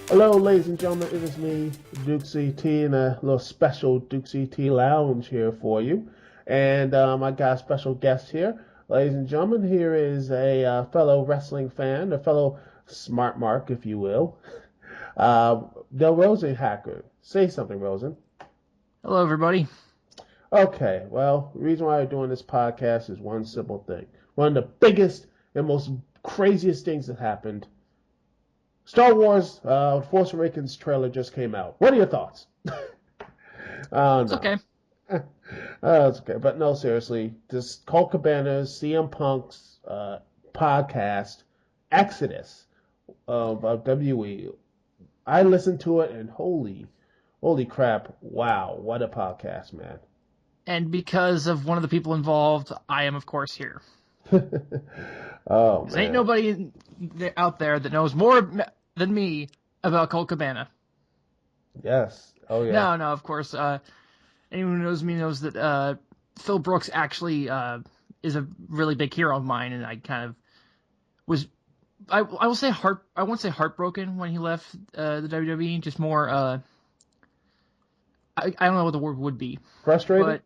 Hello, ladies and gentlemen. It is me, Dukect, in a little special Dukect Lounge here for you. And I got a special guest here. Ladies and gentlemen, here is a fellow wrestling fan, a fellow smart mark, if you will, the Rosenhacker. Say something, Rosen. Hello, everybody. Okay, well, the reason why we're doing this podcast is one simple thing. One of the biggest and most craziest things that happened. Star Wars Force Awakens trailer just came out. What are your thoughts? Oh, It's no. okay. It's okay. But no, seriously, this Colt Cabana's CM Punk's podcast, Exodus of WWE. I listened to it and holy crap. Wow, what a podcast, man. And because of one of the people involved, I am, of course, here. Oh, Because ain't man. nobody out there that knows more than me about Colt Cabana. Yes. Oh, yeah. No, of course. Anyone who knows me knows that Phil Brooks actually is a really big hero of mine, and I kind of was. I will say I won't say heartbroken when he left the WWE. Just more. I don't know what the word would be, Frustrated? but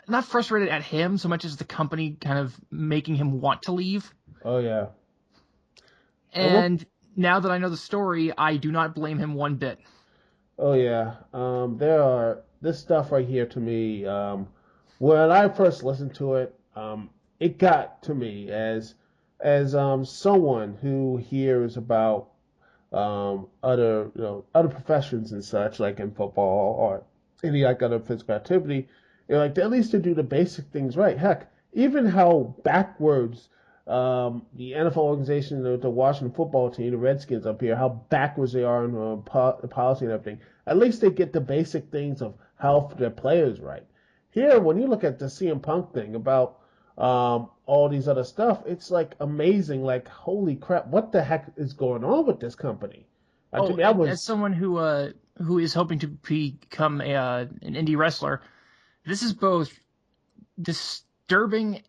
not frustrated at him so much as the company kind of making him want to leave. Oh, yeah. And now that I know the story, I do not blame him one bit. Oh yeah, there are this stuff right here to me. When I first listened to it, it got to me as someone who hears about other professions and such, like in football or any like other physical activity. Like at least to do the basic things right. Heck, even how backwards the NFL organization, the Washington football team, the Redskins up here, how backwards they are in policy and everything. At least they get the basic things of how their players right. Here, when you look at the CM Punk thing about all these other stuff, it's like amazing. Like, holy crap, what the heck is going on with this company? To Oh, me, I and as was, someone who is hoping to become an indie wrestler, this is both disturbing,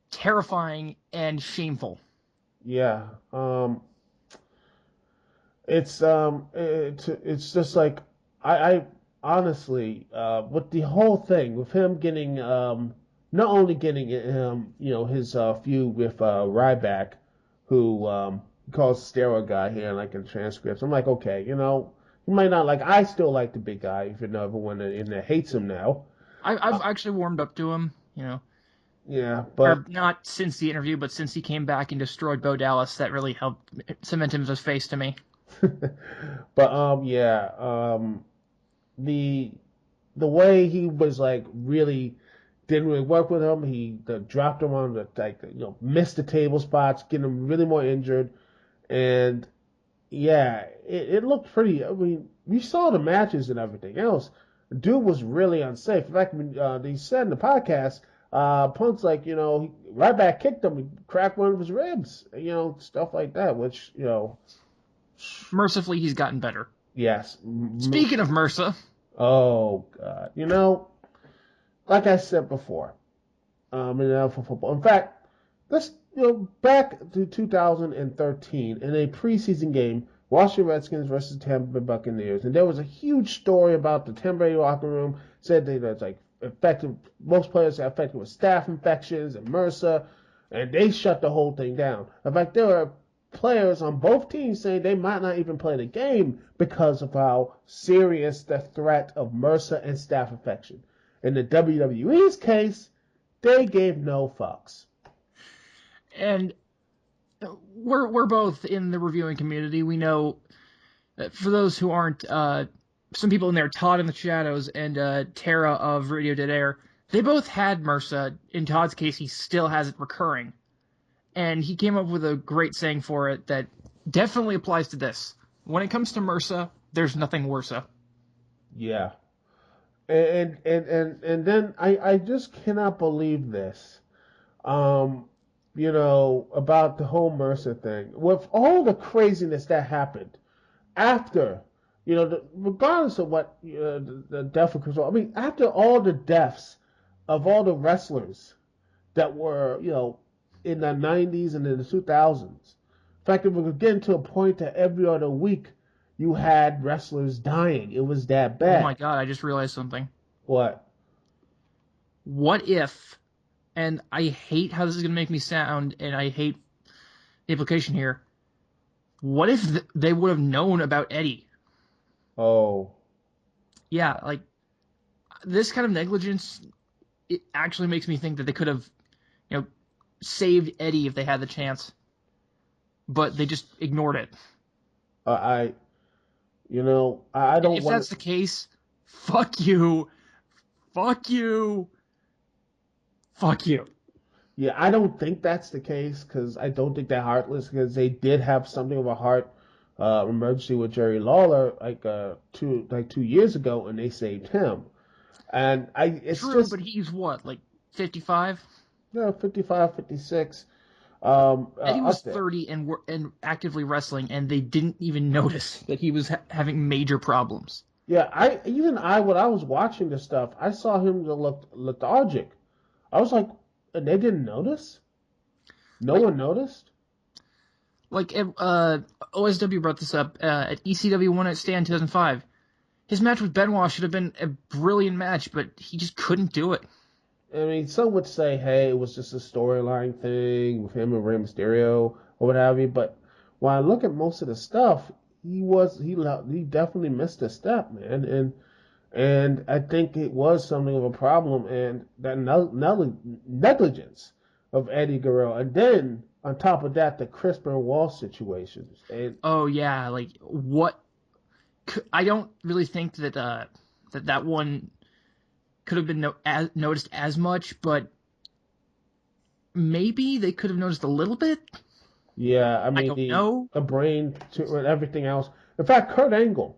terrifying, and shameful. yeah. It's just like I honestly with the whole thing with him getting not only getting his feud with Ryback, who he calls steroid guy here like in transcripts. I'm like, okay, you might not like. I still like the big guy, if you know everyone in there hates him now. I've actually warmed up to him, Yeah, or but not since the interview, but since he came back and destroyed Bo Dallas, that really helped cement him as face to me. but yeah, the the way he was like really didn't really work with him. He dropped him on the like missed the table spots, getting him really more injured, and yeah, it looked pretty. I mean, we saw the matches and everything else. Dude was really unsafe. In fact, when they said in the podcast, Punk's like right back kicked him, he cracked one of his ribs, stuff like that. Which Mercifully, he's gotten better. yes. Speaking of MRSA, Oh God, like I said before, in the NFL football. In fact, let's back to 2013 in a preseason game, Washington Redskins versus Tampa Bay Buccaneers, and there was a huge story about the Tampa Bay locker room. Said that it's like affected most players are affected with staph infections and MRSA, and they shut the whole thing down. In fact, there were players on both teams saying they might not even play the game because of how serious the threat of MRSA and staph infection. In the WWE's case, they gave no fucks. and we're both in the reviewing community. We know that for those who aren't, some people in there, Todd in the Shadows and Tara of Radio Dead Air, they both had MRSA. In Todd's case, he still has it recurring. And he came up with a great saying for it that definitely applies to this. When it comes to MRSA, there's nothing worse. Yeah. And then I just cannot believe this. Um, about the whole Mercer thing. With all the craziness that happened after, regardless of what the death of Chris Paul, I mean, after all the deaths of all the wrestlers that were, in the 90s and in the 2000s, fact, it was getting to a point that every other week you had wrestlers dying. It was that Oh my bad. God, I just realized something. What? What if, and I hate how this is going to make me sound, and I hate the implication here, what if they would have known about Eddie? Oh, Yeah, like, this kind of negligence, it actually makes me think that they could have, you know, saved Eddie if they had the chance, but they just ignored it. I, I And don't if want that's the case, fuck you, fuck you, fuck you. Yeah, I don't think that's the case because I don't think they're heartless because they did have something of a heart emergency with Jerry Lawler like 2 years ago, and they saved him. And it's True, just but he's what, like 55? 55, 56, Eddie was up there. 30 and actively wrestling, and they didn't even notice that he was having major problems. Yeah, when I was watching this stuff, I saw him look lethargic. I was like, and they didn't notice. No Like, one noticed. OSW brought this up at ECW One Night Stand 2005. His match with Benoit should have been a brilliant match, but he just couldn't do it. I mean, some would say, hey, it was just a storyline thing with him and Rey Mysterio or what have you. But when I look at most of the stuff, he definitely missed a step, man, and I think it was something of a problem, and that negligence of Eddie Guerrero, and then on top of that, the Crisper Wall situations, and Oh yeah, like what? I don't really think that that one could have been noticed as much, but maybe they could have noticed a little bit. yeah, I I mean don't know. the brain to and everything else. In fact, Kurt Angle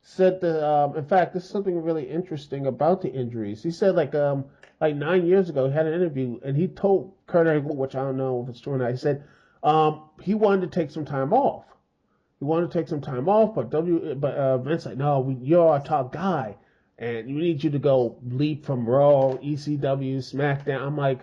said that in fact this is something really interesting about the injuries. He said like 9 years ago he had an interview and he told Kurt Angle, which I don't know if it's true or not, he said he wanted to take some time off. He wanted to take some time off, but Vince like, no, you're our top guy and we need you to go leap from Raw, ECW, SmackDown. I'm like,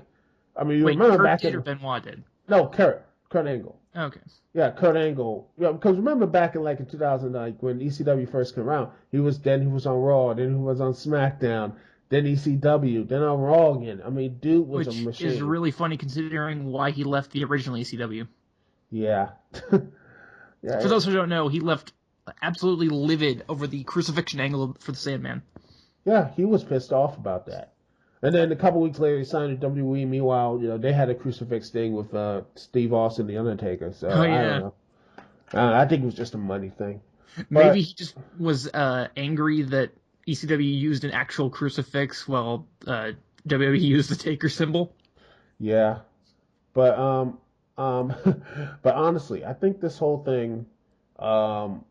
I mean, you Wait, remember Kurt back did or in Benoit did? no Kurt Angle. Okay. Yeah, Kurt Angle. Yeah, because remember back in 2000, like when ECW first came around, he was on Raw, then he was on SmackDown, then ECW, then on Raw again. I mean, dude was a Which is machine. really funny considering why he left the original ECW. Yeah, yeah, For those who don't know, he left absolutely livid over the crucifixion angle for the Sandman. yeah. He was pissed off about that. And then a couple weeks later, he signed with WWE. Meanwhile, they had a crucifix thing with Steve Austin, The Undertaker. So Oh I don't yeah. know. I think it was just a money thing. Maybe But he just was angry that ECW used an actual crucifix while WWE used the Taker symbol. yeah, but um, but honestly, I think this whole thing, um,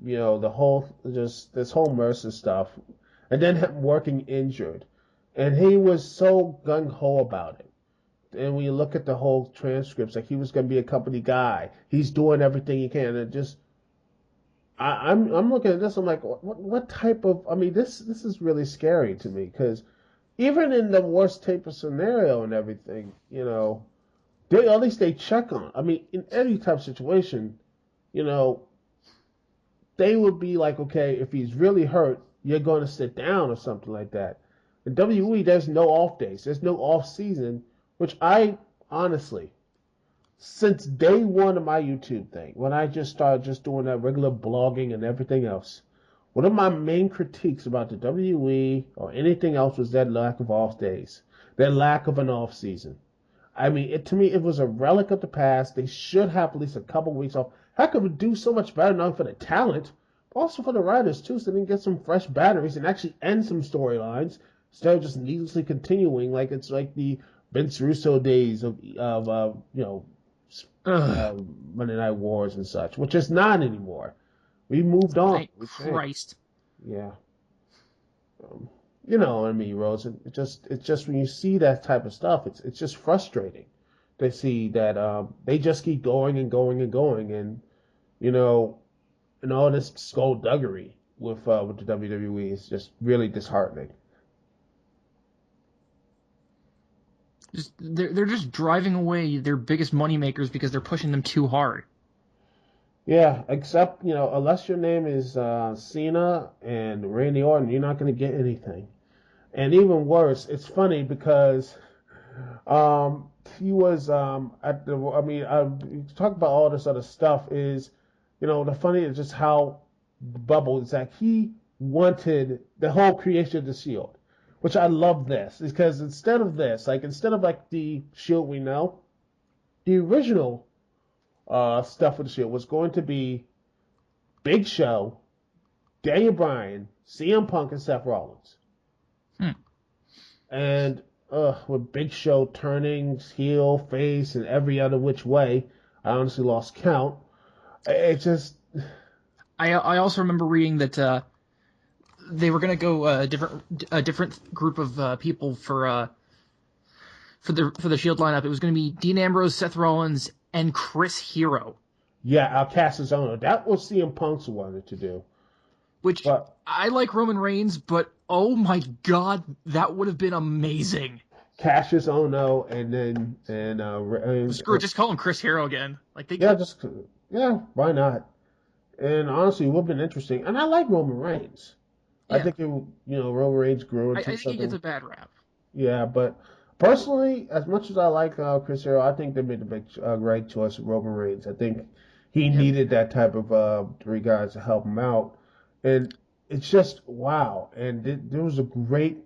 the whole just this whole Mercer stuff, and then him working injured, and he was so gung ho about it. And when you look at the whole transcripts, like he was going to be a company guy, he's doing everything he can, and just I'm looking at this, I'm like, what type of? I mean, this is really scary to me because even in the worst type of scenario and everything, they at least they check on. I mean, in any type of situation, you know, they would be like, okay, if he's really hurt, you're going to sit down or something like that. In WWE, there's no off days. There's no off season, which I honestly, since day one of my YouTube thing, when I just started just doing that regular blogging and everything else, one of my main critiques about the WWE or anything else was that lack of off days, that lack of an off season. I mean, to me, it was a relic of the past. They should have at least a couple weeks off. Heck, it would do so much better not for the talent, but also for the writers too, so they can get some fresh batteries and actually end some storylines instead of just needlessly continuing like it's like the Vince Russo days Ugh. Monday Night Wars and such, which is not anymore. We moved on. Thank We changed. Christ. Yeah. Um, you know what I mean, Rose. It's just when you see that type of stuff, it's just frustrating to see that they just keep going and going and going, and you know, and all this skullduggery with the WWE is just really disheartening. They're just driving away their biggest moneymakers because they're pushing them too hard. Yeah, except, unless your name is Cena and Randy Orton, you're not going to get anything. And even worse, it's funny because he was at the. I mean, talk about all this other stuff is, the funny is just how Bubble is that he wanted the whole creation of the Shield, which I love this because instead of like the Shield we know, the original stuff with the Shield was going to be Big Show, Daniel Bryan, CM Punk, and Seth Rollins. Hmm. And with Big Show turning heel, face, and every other which way, I honestly lost count. It just. I also remember reading that they were going to go a different group of people for the Shield lineup. It was going to be Dean Ambrose, Seth Rollins, and Chris Hero. Yeah, Cass's owner. That was CM Punk's wanted to do. Which, But I like Roman Reigns, but oh my god, that would have been amazing. Cassius Ono Screw it, just call him Chris Hero again. Like yeah, why not? And honestly, it would have been interesting. And I like Roman Reigns. I Yeah, think Roman Reigns grew I into think he gets something. a bad rap. Yeah, but personally, as much as I like Chris Hero, I think they made the right choice with Roman Reigns. I think he Yeah. needed that type of three guys to help him out, and it's just wow. And there was a great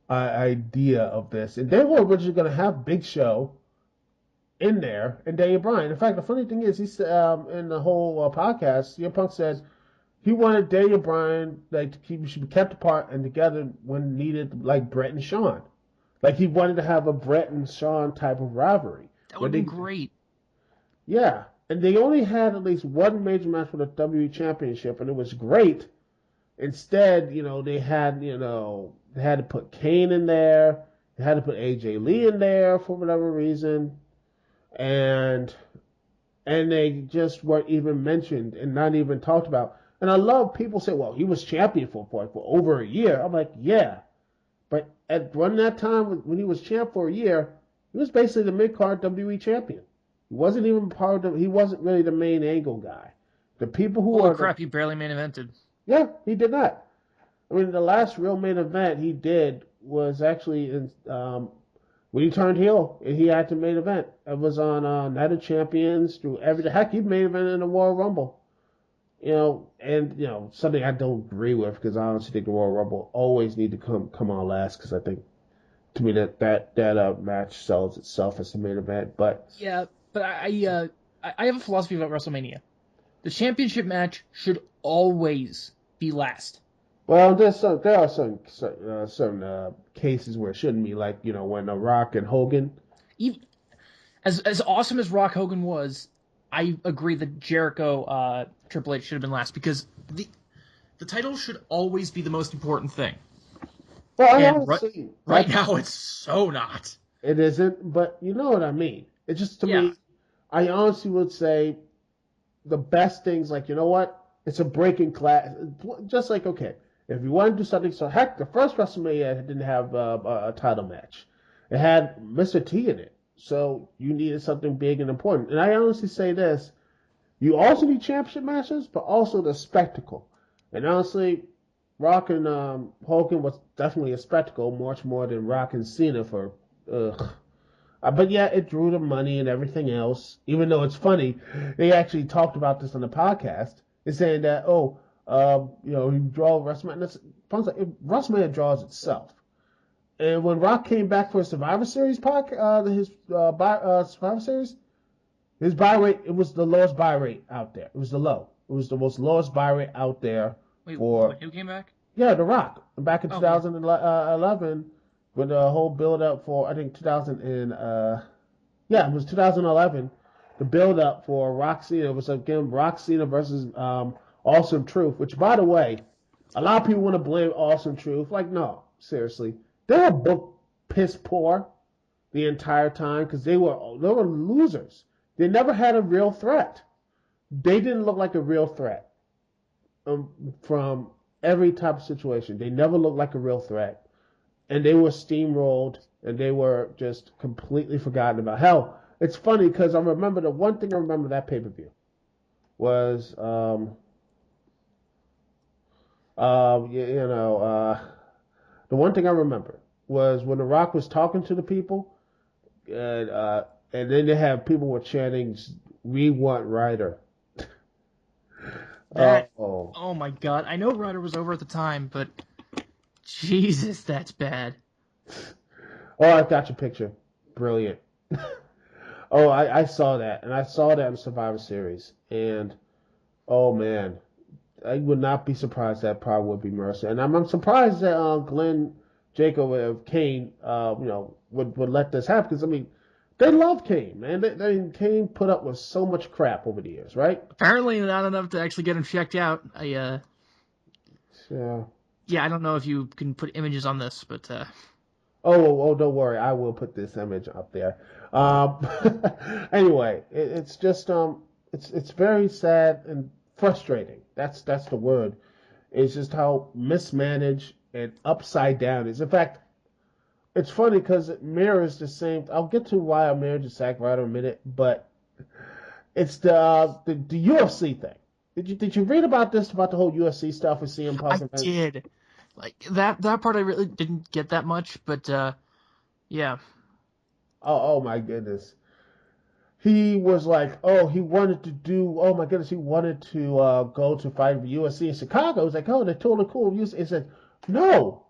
idea of this, and they were originally going to have Big Show in there and Daniel Bryan. In fact, the funny thing is, he said in the whole podcast, CM Punk said he wanted Daniel Bryan like should be kept apart and together when needed, like Brett and Shawn. Like he wanted to have a Brett and Shawn type of rivalry. That would Where have been they, great. yeah, and they only had at least one major match for the WWE Championship, and it was great. Instead, they had to put Kane in there. They had to put AJ Lee in there for whatever reason, and they just weren't even mentioned and not even talked about. And I love people say, "Well, he was champion for over a year." I'm like, yeah, but at run that time when he was champ for a year, he was basically the mid card WWE champion. He wasn't even part of. He wasn't really the main angle guy. The people who Holy are the crap, he barely main evented. yeah, he did not. I mean, the last real main event he did was actually when he turned heel and he had to main event. It was on Night of Champions through every heck he main event in the Royal Rumble. And something I don't agree with because I honestly think the Royal Rumble always need to come on last because I think to me that match sells itself as the main event. But Yeah, but I have a philosophy about WrestleMania. The championship match should always be last. well, there are certain cases where it shouldn't be, like when The Rock and Hogan. Even, as awesome as Rock Hogan was, I agree that Jericho Triple H should have been last because the title should always be the most important thing. Well, I And honestly, right now it's so not. it isn't, but you know what I mean. It just to Yeah. me, I honestly would say the best things, like, you know what? It's a breaking class. Just like, okay, if you want to do something, so heck, the first WrestleMania didn't have a title match. It had Mr. T in it. So you needed something big and important. And I honestly say this, you also need championship matches, but also the spectacle. And honestly, Rock and Hogan was definitely a spectacle, much more than Rock and Cena for, ugh. But yeah, it drew the money and everything else. Even though it's funny, they actually talked about this on the podcast. They're saying that, you draw WrestleMania. WrestleMania draws itself. And when Rock came back for Survivor Series Survivor Series, his buy rate, it was the lowest buy rate out there. It was the low. It was the most lowest buy rate out there Wait, for who came back? yeah, The Rock. Back in Oh, yeah. 2011, with the whole build up for I think yeah, it was 2011. The build up for Rock Cena was again Rock Cena versus Awesome Truth. Which, by the way, a lot of people want to blame Awesome Truth. Like, no, seriously, they were both piss poor the entire time because they were losers. They never had a real threat. They didn't look like a real threat from every type of situation. They never looked like a real threat, and they were steamrolled, and they were just completely forgotten about. Hell, it's funny because I remember the one thing I remember that pay per view. was the one thing I remember was when The Rock was talking to the people, and then they have people were chanting, "We want Ryder." That, Oh, oh my God. I know Ryder was over at the time, but Jesus, that's bad. oh, I got your picture. Brilliant. Oh, I saw that, and I saw that in Survivor Series, and oh man, I would not be surprised that probably would be Mercer, and I'm surprised that Glenn Jacob of Kane, would let this happen because I mean, they love Kane, man. Kane put up with so much crap over the years, right? Apparently not enough to actually get him checked out. Yeah. Yeah, I don't know if you can put images on this, but Oh, don't worry. I will put this image up there. Um, anyway, it's just it's very sad and frustrating. That's the word. It's just how mismanaged and upside down it is. In fact, it's funny because it mirrors the same. I'll get to why I married Zack Ryder in a minute, but it's the UFC thing. Did you read about this about the whole UFC stuff with CM Punk I and Vince? did. Like that part I really didn't get that much, but yeah. Oh my goodness. He was like, oh, he wanted to do, oh my goodness, he wanted to go to fight for USC in Chicago. It was like, oh, they're totally cool. He said, no.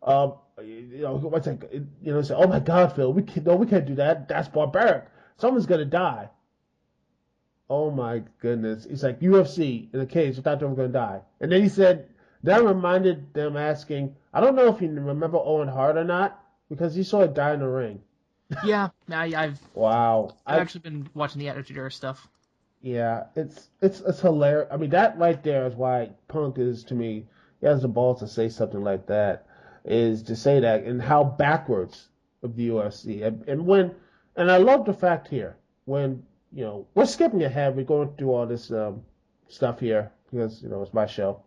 It's like, he said, oh my God, Phil, we can't do that. That's barbaric. Someone's gonna die. Oh my goodness. He's like, UFC in a cage without them gonna die. And then he said, that reminded them asking, I don't know if you remember Owen Hart or not, because he saw it die in the ring. Yeah, I've Wow. actually been watching the Attitude Era stuff. Yeah, it's hilarious. I mean, that right there is why Punk is to me. He has the balls to say something like that. Is to say that and how backwards of the UFC and I love the fact here when we're skipping ahead. We're going through all this stuff here because it's my show.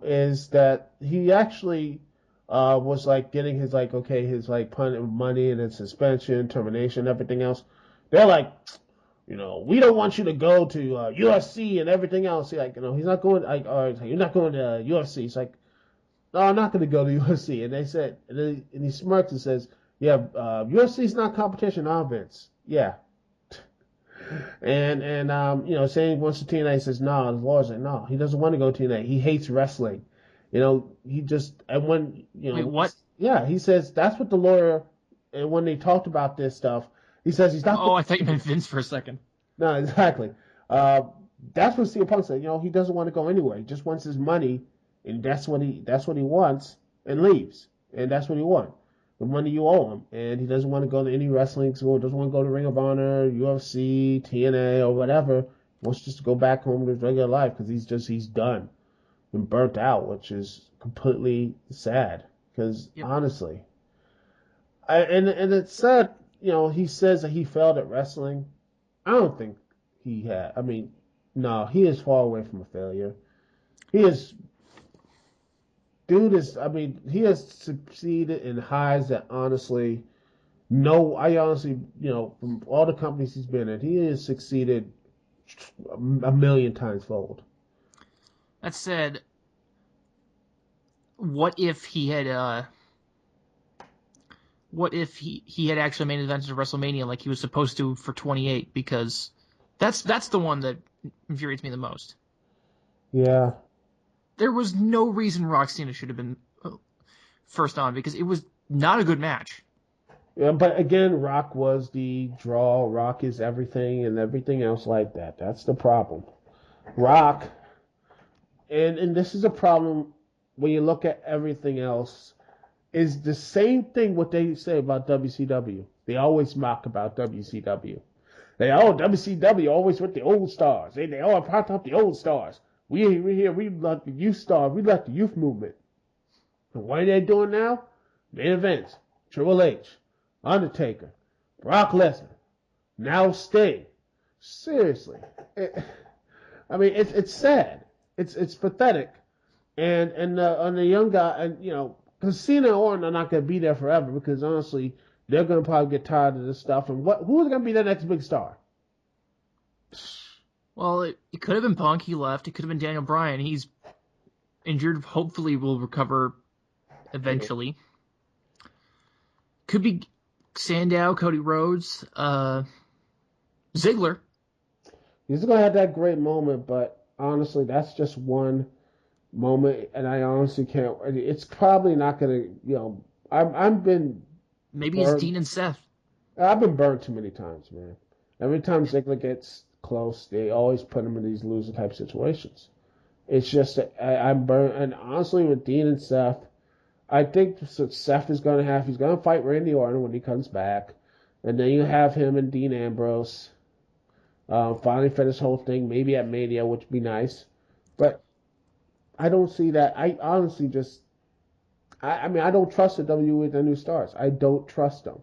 Is that he actually was like getting his like okay his like punt money and his suspension, termination, everything else. They're like, we don't want you to go to UFC and everything else. Like, he's not going. Like, you're not going to UFC. He's like, no, I'm not going to go to UFC. And they said, and he smirks and says, yeah, UFC's not competition, Vince. Yeah. Saying he wants to TNA, he says, no, the lawyer's like, no, he doesn't want to go to TNA. He hates wrestling. He just, and when, Wait, what? yeah, he says that's what the lawyer, and when they talked about this stuff, he says he's not Oh, going I thought you meant Vince for a second. no, exactly. Uh, that's what CM Punk said. He doesn't want to go anywhere. He just wants his money, and that's what he wants, and leaves. And that's what he wants. The money you owe him, and he doesn't want to go to any wrestling school. Doesn't want to go to Ring of Honor, UFC, TNA, or whatever. He wants just to go back home to his regular life because he's done and burnt out, which is completely sad. Because Yep. honestly, and it's sad. He says that he failed at wrestling. I don't think he had. I mean, no, he is far away from a failure. He is, dude is. I mean, he has succeeded in highs that honestly, no, I honestly, from all the companies he's been in, he has succeeded a million times fold. That said, what if he had what if he had actually made advances of WrestleMania like he was supposed to for 28? Because that's the one that infuriates me the most. Yeah. There was no reason Rock Cena should have been first on because it was not a good match. Yeah, but again, Rock was the draw. Rock is everything and everything else like that. That's the problem. Rock, and this is a problem when you look at everything else, is the same thing what they say about WCW. They always mock about WCW. WCW always with the old stars. They all prop up the old stars. We here, we like the youth stars. We like the youth movement. And what are they doing now? Main events. Triple H, Undertaker, Brock Lesnar, now Sting. Seriously. I mean, it's sad. It's pathetic. And on the young guy, and because Cena and Orton are not going to be there forever because honestly, they're going to probably get tired of this stuff. And who's going to be the next big star? Well, it could have been Punk. He left. It could have been Daniel Bryan. He's injured. Hopefully, will recover eventually. Could be Sandow, Cody Rhodes, Ziggler. He's gonna have that great moment, but honestly, that's just one moment, and I honestly can't. It's probably not gonna. I've been Maybe it's burned. Dean and Seth. I've been burned too many times, man. Every time Ziggler gets close, they always put him in these loser type situations. It's just that I'm burned, and honestly, with Dean and Seth, I think Seth is gonna he's gonna fight Randy Orton when he comes back, and then you have him and Dean Ambrose. Finally finish this whole thing, maybe at Mania, which would be nice. But I don't see that. I honestly just, I mean, I don't trust the WWE with the new stars. I don't trust them.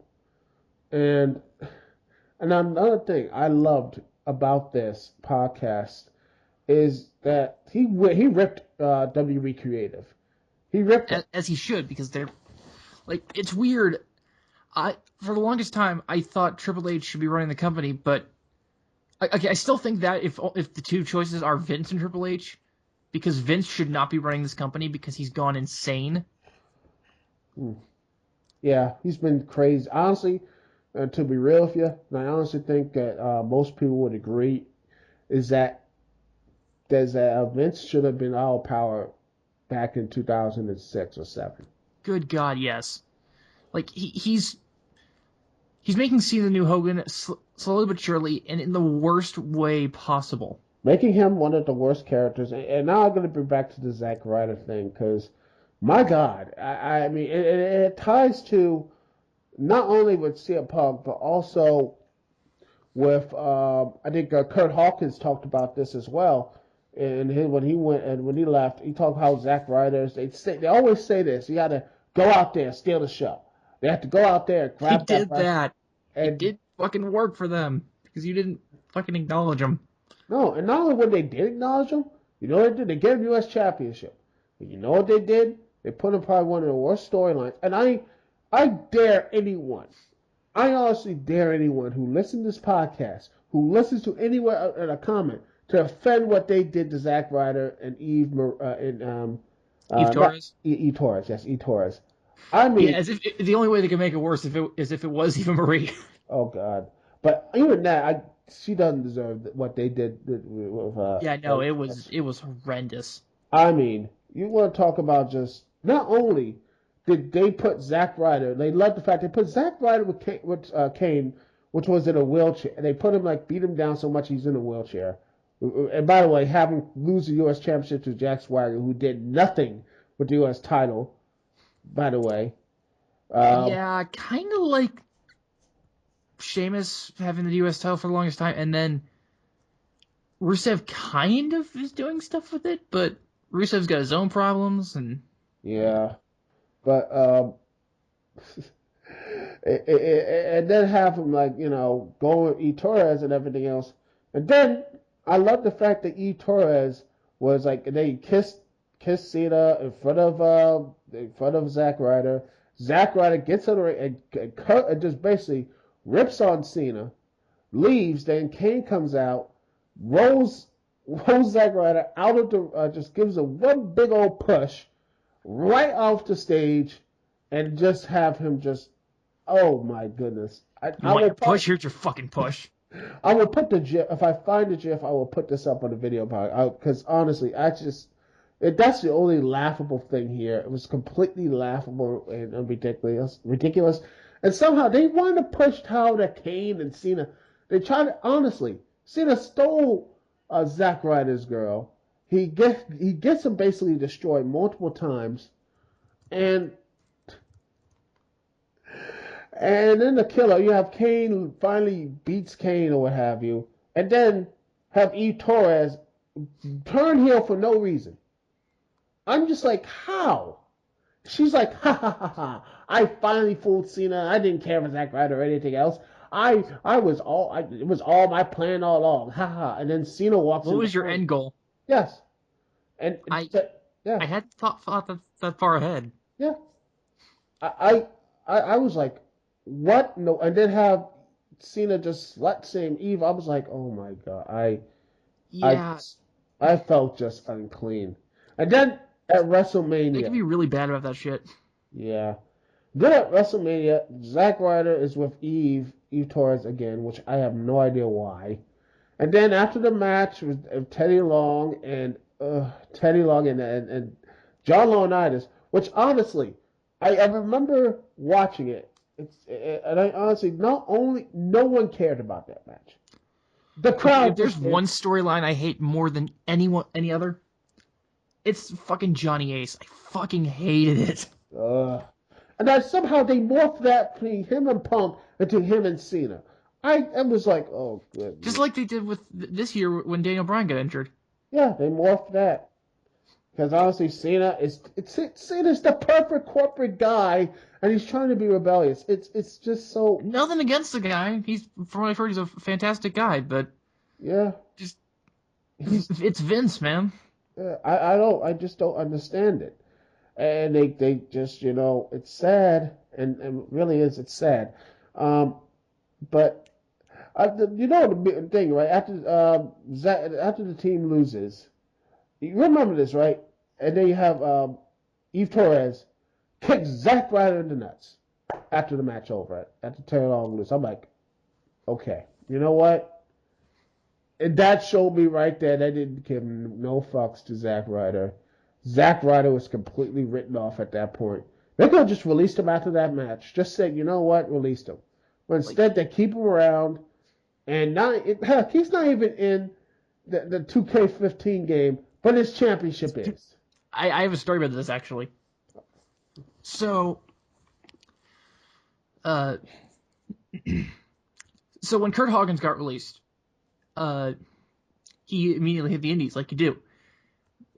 And another thing I loved about this podcast is that he ripped WWE creative. He ripped it. As he should, because they're like, it's weird. For the longest time I thought Triple H should be running the company, but I still think that if the two choices are Vince and Triple H, because Vince should not be running this company because he's gone insane. Yeah, he's been crazy. Honestly, to be real with you, and I honestly think that most people would agree, is that Vince should have been all power back in 2006 or 7. Good God, yes. Like he's making Cena the new Hogan slowly but surely, and in the worst way possible. Making him one of the worst characters. And now I'm going to bring back to the Zack Ryder thing, because, my God, I mean, it ties to not only with CM Punk, but also with, I think Kurt Hawkins talked about this as well. And when he went and when he left, he talked how Zack Ryder, they always say this: you got to go out there and steal the show. They have to go out there and grab He did that. And it did fucking work for them because you didn't fucking acknowledge him. No, and not only when they did acknowledge him, you know what they did? They gave him U.S. Championship. But you know what they did? They put him probably one of the worst storylines. And I dare anyone, I honestly dare anyone who listens to this podcast, who listens to anywhere in a comment, to offend what they did to Zack Ryder and Eve Torres. Eve Torres, yes, Eve Torres. I mean, yeah, as if the only way they could make it worse is if it was Eva Marie. Oh God! But even that, she doesn't deserve what they did with. Yeah, no, it was horrendous. I mean, you want to talk about just not only did they put Zack Ryder, they loved the fact they put Zack Ryder with Kane, which was in a wheelchair, and they put him beat him down so much he's in a wheelchair. And by the way, have him lose the U.S. Championship to Jack Swagger, who did nothing with the U.S. title. By the way. Yeah, kind of like Sheamus having the U.S. title for the longest time, and then Rusev kind of is doing stuff with it, but Rusev's got his own problems, and yeah, but and then have him going with E Torres and everything else, and then I love the fact that E Torres was they kissed Cena in front of Zack Ryder. Zack Ryder gets in the ring and just basically rips on Cena, leaves. Then Kane comes out, rolls Zack Ryder out of the, just gives him one big old push right off the stage, and just have him just, oh my goodness! I will push. Here's your fucking push. I will put the GIF, if I find the GIF, I will put this up on the video because honestly, that's the only laughable thing here. It was completely laughable and ridiculous. And somehow they wanted to push how that Kane and Cena. They tried to, honestly, Cena stole Zack Ryder's girl. He gets him basically destroyed multiple times. And then the killer, you have Kane finally beats Kane or what have you. And then have Eve Torres turn heel for no reason. I'm just like, how? She's like, ha ha ha ha! I finally fooled Cena. I didn't care for Zack Ryder or anything else. It was all my plan all along. Ha ha! And then Cena walks. What was your end goal? Yes. And I hadn't thought that far ahead. Yeah. I was like, what? No. And then have Cena just slut shame Eve, I was like, oh my god, I Yeah, I felt just unclean. And then at they can WrestleMania, be really bad about that shit. yeah. Then at WrestleMania, Zack Ryder is with Eve Torres again, which I have no idea why. And then after the match with Teddy Long and John Laurinaitis, which honestly, I remember watching it. And I honestly, not only no one cared about that match. The Okay, if crowd there's just one storyline I hate more than any other, it's fucking Johnny Ace. I fucking hated it. uh, and then somehow they morphed that between him and Punk into him and Cena. I was like, oh Just goodness. like they did with this year when Daniel Bryan got injured. Yeah, they morphed that. Because honestly, Cena's the perfect corporate guy, and he's trying to be rebellious. It's just so Nothing against the guy. He's, from what I've heard, he's a fantastic guy, but yeah. just He's it's Vince, man. I just don't understand it. And they just it's sad, and it really is it's sad. Um, but the big thing right after the team loses, you remember this right, and then you have Eve Torres kick Zack Ryder in the nuts after the match over, after Terry Long loose. I'm like, okay, you know what? And that showed me right there they didn't give no fucks to Zack Ryder. Zack Ryder was completely written off at that point. They could have just released him after that match. Just said, you know what, released him. But Like, instead, they keep him around, and heck, he's not even in the 2K15 game, but his championship is. I have a story about this actually. So, uh, so when Kurt Hawkins got released, he immediately hit the Indies like you do,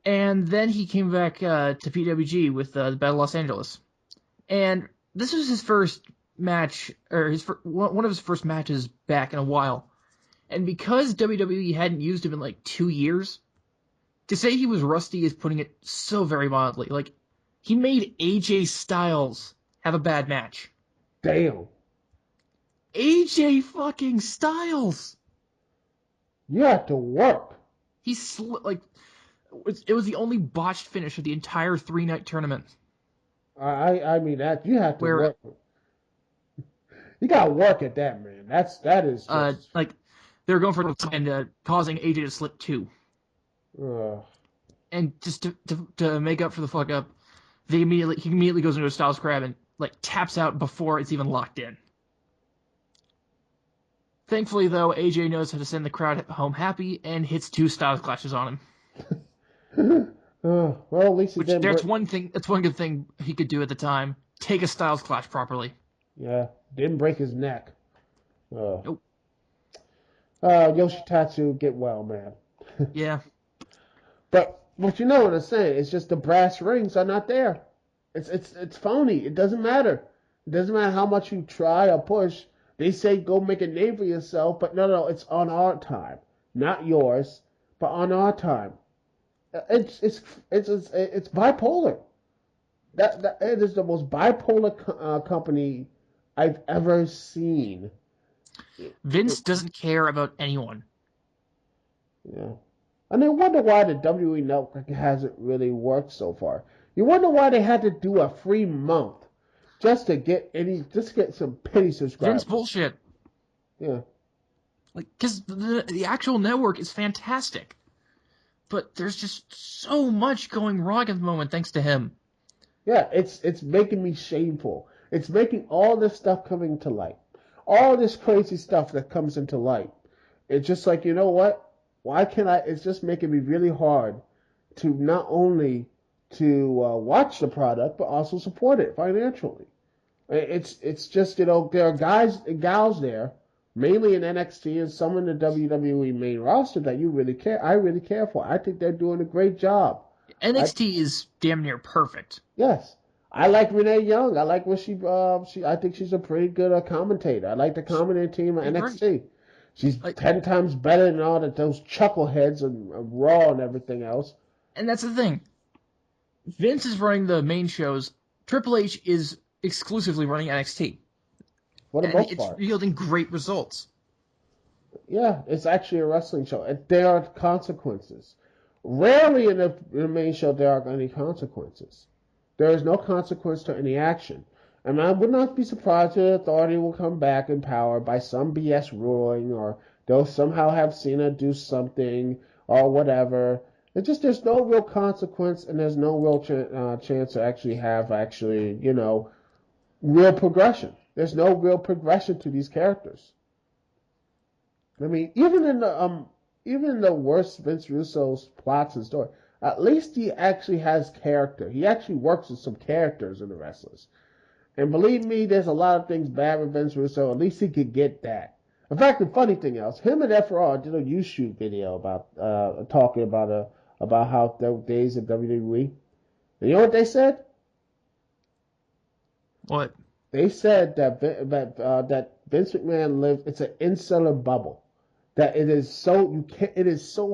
and then he came back to PWG with the Battle of Los Angeles, and this was his first match, or one of his first matches back in a while. And because WWE hadn't used him in like 2 years, to say he was rusty is putting it so very mildly. Like, he made AJ Styles have a bad match. Damn. AJ fucking Styles! You have to work. Like, it was the only botched finish of the entire 3-night tournament. I mean that you have to Where, work. You got to work at that, man. That is just. like, they were going for it and causing AJ to slip too. Uh, And just to make up for the fuck up, he immediately goes into a Styles crab and like taps out before it's even locked in. Thankfully, though, AJ knows how to send the crowd home happy and hits 2 Styles clashes on him. well, at least he Which didn't. that's one thing. That's one good thing he could do at the time. Take a Styles clash properly. Yeah, didn't break his neck. Nope. Yoshitatsu, get well, man. Yeah. But you know what I'm saying? It's just the brass rings are not there. It's phony. It doesn't matter. It doesn't matter how much you try or push. They say go make a name for yourself, but no, it's on our time, not yours, but on our time. It's bipolar. That it is the most bipolar company I've ever seen. Vince doesn't care about anyone. Yeah. And I wonder why the WWE Network hasn't really worked so far. You wonder why they had to do a free month just to get some penny subscribers. Vince bullshit. Yeah. Like, because the actual network is fantastic, but there's just so much going wrong at the moment thanks to him. Yeah, it's making me shameful. It's making all this stuff coming to light. All this crazy stuff that comes into light. It's just like, you know what? Why can't I? It's just making me really hard to not only to watch the product, but also support it financially. It's just, there are guys and gals there, mainly in NXT and some in the WWE main roster that I really care for. I think they're doing a great job. NXT is damn near perfect. Yes. I like Renee Young. I like what I think she's a pretty good commentator. I like the commentating team of NXT. She's 10 times better than all those chuckleheads and Raw and everything else. And that's the thing. Vince is running the main shows. Triple H is exclusively running NXT. for the and most it's part. yielding great results. Yeah, it's actually a wrestling show. And there are consequences. Rarely in the main show there are any consequences. There is no consequence to any action. And I would not be surprised if the Authority will come back in power by some BS ruling, or they'll somehow have Cena do something or whatever. It's just there's no real consequence, and there's no real chance to actually have real progression. There's no real progression to these characters. I mean, even in the worst Vince Russo's plots and story, at least he actually has character. He actually works with some characters in the wrestlers. And believe me, there's a lot of things bad with Vince Russo. At least he could get that. In fact, the funny thing else, him and FRR did a YouTube video about talking about how their days at WWE. And you know what they said? What? They said that Vince McMahon lives. It's an insular bubble. That it is so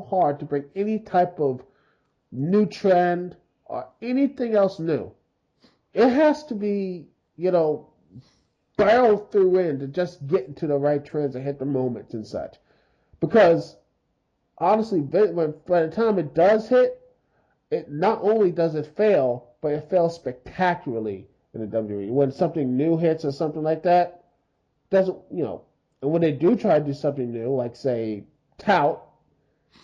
hard to bring any type of new trend or anything else new. It has to be, barrel through in to just get into the right trends and hit the moments and such. Because honestly, by the time it does hit, it not only does it fail, but it fails spectacularly in the WWE. When something new hits or something like that, doesn't and when they do try to do something new, like say tout,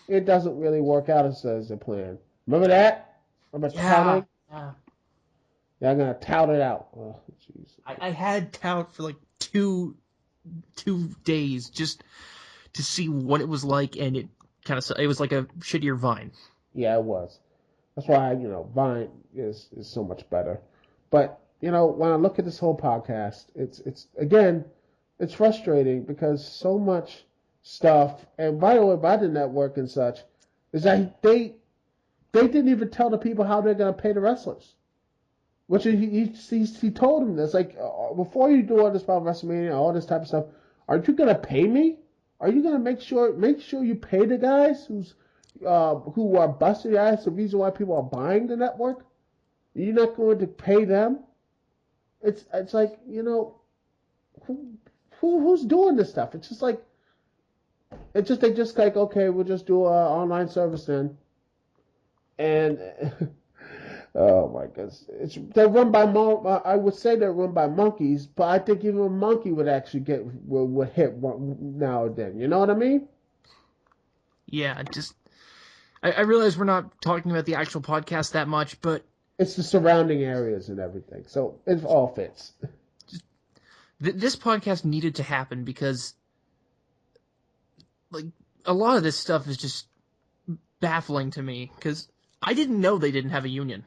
it doesn't really work out as a plan. Remember that? Remember touting? Yeah. Yeah, I'm gonna tout it out. Oh, jeez. I had tout for like two days just to see what it was like, and it was like a shittier Vine. Yeah, it was. That's why Vine is so much better. But when I look at this whole podcast, it's frustrating because so much stuff. And by the way, by the network and such, is that they didn't even tell the people how they're gonna pay the wrestlers. Which he told him this, like, before you do all this about WrestleMania, all this type of stuff, aren't you gonna pay me? Are you gonna make sure you pay the guys who are busting your ass? The reason why people are buying the network, you're not going to pay them. It's like who's doing this stuff? It's just like they just like, okay, we'll just do an online service then, and oh my goodness, they're run by I would say they're run by monkeys, but I think even a monkey would actually would hit now and then. You know what I mean? Yeah, I realize we're not talking about the actual podcast that much, but it's the surrounding areas and everything, so it all fits. This podcast needed to happen because, like, a lot of this stuff is just baffling to me because I didn't know they didn't have a union.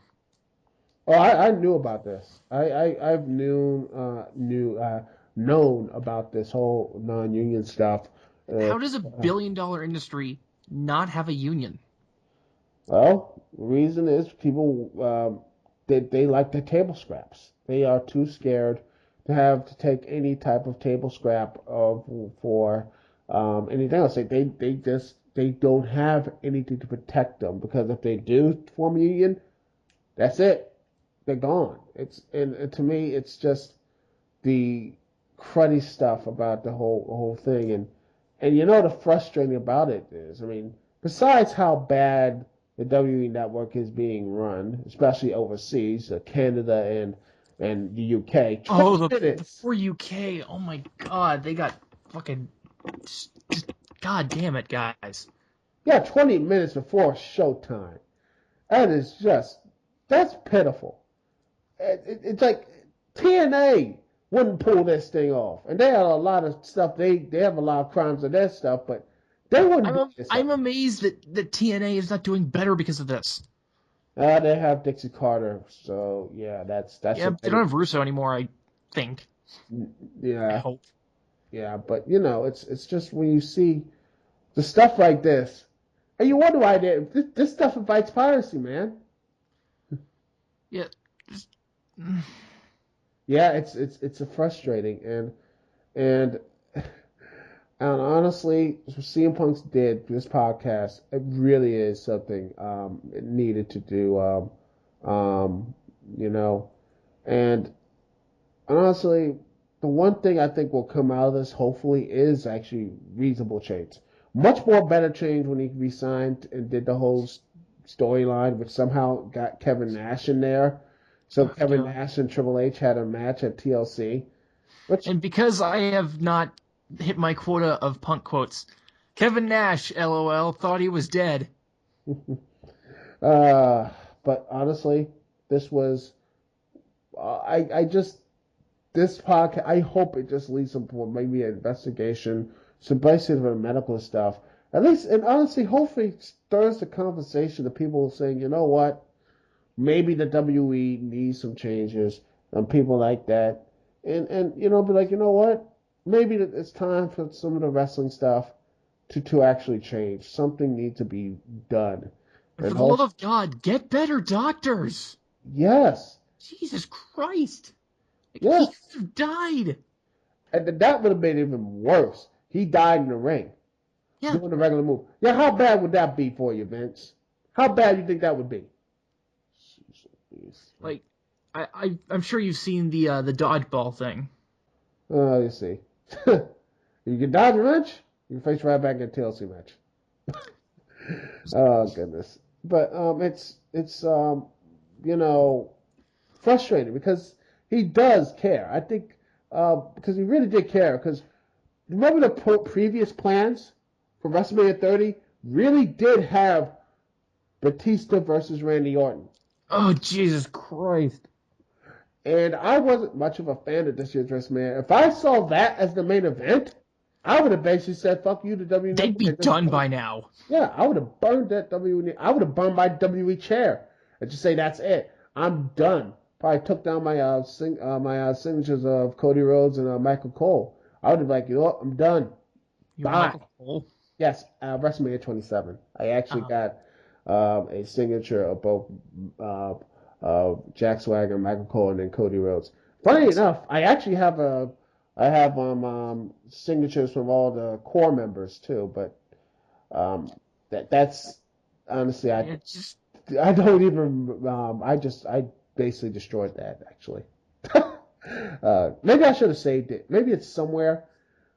Oh, I knew about this. I've known about this whole non-union stuff. How does a billion-dollar industry not have a union? Well, the reason is people they like the table scraps. They are too scared to have to take any type of table scrap for anything else. They don't have anything to protect them, because if they do form a union, that's it. They're gone. And to me, it's just the cruddy stuff about the whole thing. And the frustrating about it is, I mean, besides how bad the WWE network is being run, especially overseas, Canada and the UK. Oh, the poor UK. Oh my God, they got fucking. Just, God damn it, guys. Yeah, 20 minutes before showtime. That's pitiful. It's like TNA wouldn't pull this thing off, and they have a lot of stuff. They have a lot of crimes of their stuff, but they wouldn't do this. I'm amazed that TNA is not doing better because of this. They have Dixie Carter, so yeah, that's yeah. They don't have Russo anymore, I think. Yeah, I hope. Yeah, but it's just when you see the stuff like this, and you wonder why this stuff invites piracy, man. Yeah. Yeah, it's a frustrating and honestly, CM Punk's did this podcast. It really is something it needed to do. And honestly, the one thing I think will come out of this, hopefully, is actually reasonable change. Much more better change when he resigned and did the whole storyline, which somehow got Kevin Nash in there. So Kevin Nash and Triple H had a match at TLC. And because I have not hit my quota of Punk quotes, Kevin Nash, LOL, thought he was dead. But honestly, this was this podcast. I hope it just leads some maybe an investigation, some basic medical stuff. At least, and honestly, hopefully, it stirs the conversation of people saying, you know what, maybe the WWE needs some changes, and people like that, and be like, you know what, maybe it's time for some of the wrestling stuff to actually change. Something needs to be done. And for the love of God, get better doctors. Yes. Jesus Christ. Yes. He could have died. And that would have been even worse. He died in the ring. Yeah. Doing the regular move. Yeah, how bad would that be for you, Vince? How bad do you think that would be? Like, I'm sure you've seen the dodgeball thing. Let's see. You can dodge a wrench, you can face right back in a TLC match. Oh goodness. But it's frustrating because he does care. I think because he really did care. Because remember the previous plans for WrestleMania 30 really did have Batista versus Randy Orton. Oh Jesus Christ! And I wasn't much of a fan of this year's WrestleMania. If I saw that as the main event, I would have basically said, fuck you to WWE. They'd be done by now. Yeah, I would have burned that WWE. I would have burned my WWE chair and just say, that's it. I'm done. Probably took down my signatures of Cody Rhodes and Michael Cole. I would have been like, you know what? I'm done. Bye. Michael Cole? Yes, WrestleMania 27. I actually got a signature of both Jack Swagger, Michael Cole, and then Cody Rhodes. Funny enough, I actually have signatures from all the core members too, but that's honestly I don't even I basically destroyed that actually. Maybe I should have saved it. Maybe it's somewhere.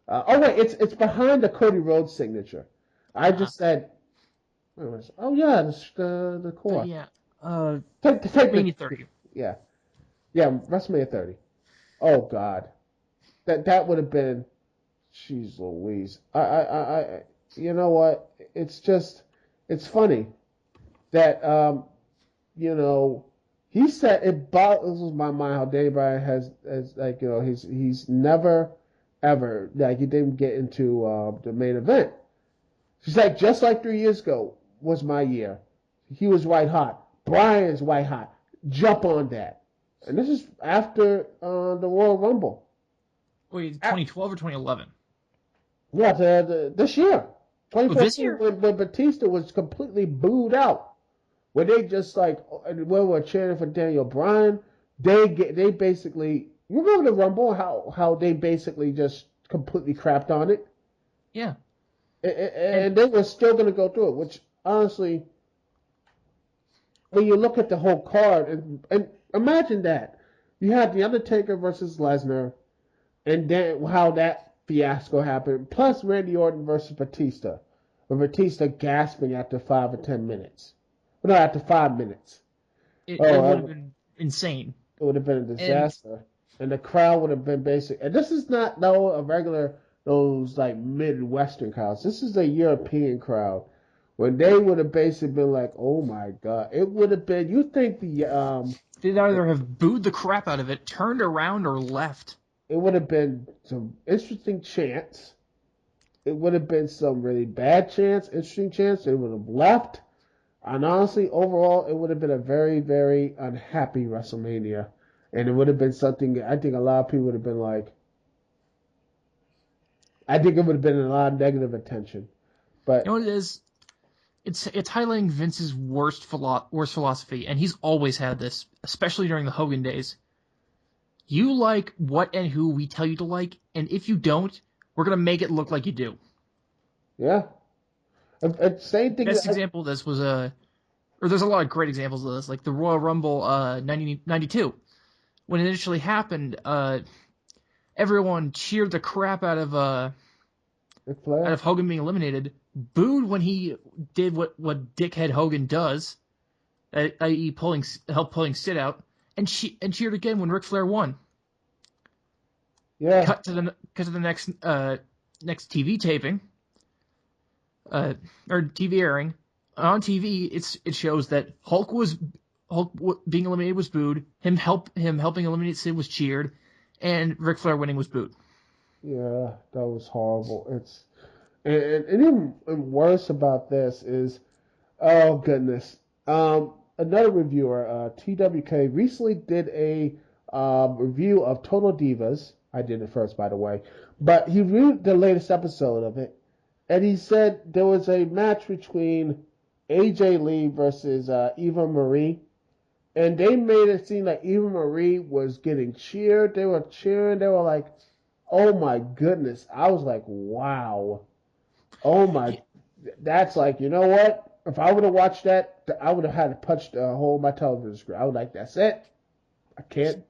Oh wait, it's behind the Cody Rhodes signature. I just said, oh yeah, the core. Yeah. Take WrestleMania 30. Yeah, WrestleMania 30. Oh God, that would have been, jeez Louise. I you know what? It's funny that he said it boggles my mind how Daniel Bryan has like he's never ever like he didn't get into the main event. She's like, just like 3 years ago was my year. He was white hot. Bryan's white hot. Jump on that. And this is after the Royal Rumble. Wait, 2012 or 2011? Yeah, this year. 2014, this year? When Batista was completely booed out. When they just like, when we were chanting for Daniel Bryan, they basically, you remember the Rumble, how they basically just completely crapped on it? Yeah. And they were still going to go through it, which honestly, when you look at the whole card, and imagine that. You had The Undertaker versus Lesnar, and then how that fiasco happened, plus Randy Orton versus Batista, with Batista gasping after 5 or 10 minutes. Well, no, after 5 minutes. It would have been insane. It would have been a disaster. And the crowd would have been basic. And this is not, a regular, those like Midwestern crowds. This is a European crowd. When they would have basically been like, oh my God. It would have been, you think they'd either have booed the crap out of it, turned around, or left. It would have been some interesting chants. It would have been some really bad chants, interesting chants. They would have left. And honestly, overall, it would have been a very, very unhappy WrestleMania. And it would have been something, I think a lot of people would have been like, I think it would have been a lot of negative attention. But you know what it is? It's highlighting Vince's worst philosophy, and he's always had this, especially during the Hogan days. You like what and who we tell you to like, and if you don't, we're going to make it look like you do. Yeah. Same thing. Best example of this was or there's a lot of great examples of this, like the Royal Rumble 92. When it initially happened, everyone cheered the crap out of Ric Flair? Hogan being eliminated, booed when he did what dickhead Hogan does, i.e. pulling Sid out, and cheered again when Ric Flair won. Yeah. Cut to the next TV taping, or TV airing. On TV, it shows that Hulk being eliminated was booed. Him helping eliminate Sid was cheered, and Ric Flair winning was booed. Yeah, that was horrible. And even worse about this is, oh goodness. Another reviewer, TWK, recently did a review of Total Divas. I did it first, by the way, but he reviewed the latest episode of it, and he said there was a match between AJ Lee versus Eva Marie, and they made it seem like Eva Marie was getting cheered. They were cheering. They were like, "Oh my goodness!" I was like, "Wow." Oh my, that's like, you know what? If I would have watched that, I would have had to punch the hole in my television screen. I was like, that's it. I can't.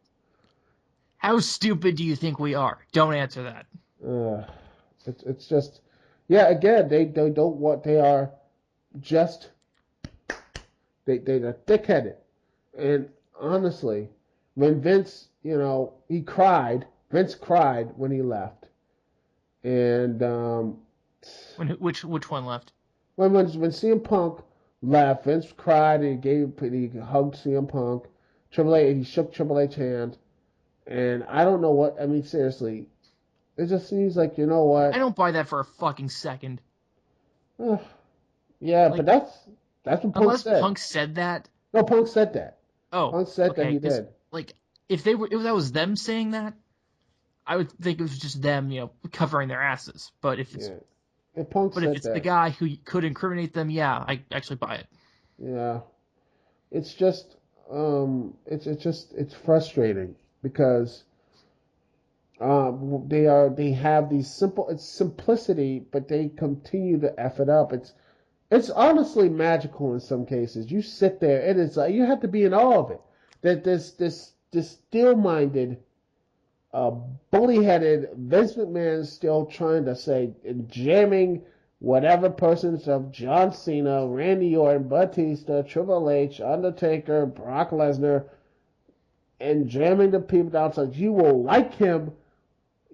How stupid do you think we are? Don't answer that. It's just, yeah. Again, they don't want. They are just they're thick-headed. And honestly, when Vince, he cried. Vince cried when he left, and which one left? When CM Punk left, Vince cried and he hugged CM Punk. Triple H, he shook Triple H's hand, and I don't know what. I mean, seriously, it just seems like, you know what? I don't buy that for a fucking second. Yeah, like, but that's what Punk said. Unless Punk said that. No, Punk said that. Oh, Punk said that he did. Like, if that was them saying that, I would think it was just them, covering their asses. But if it's the guy who could incriminate them, yeah, I actually buy it. Yeah, it's just it's frustrating because they have these simplicity, but they continue to F it up. It's honestly magical in some cases. You sit there, and it's like you have to be in awe of it. That this still-minded, bully-headed Vince McMahon is still trying to say and jamming whatever persons of John Cena, Randy Orton, Batista, Triple H, Undertaker, Brock Lesnar, and jamming the people down so you will like him,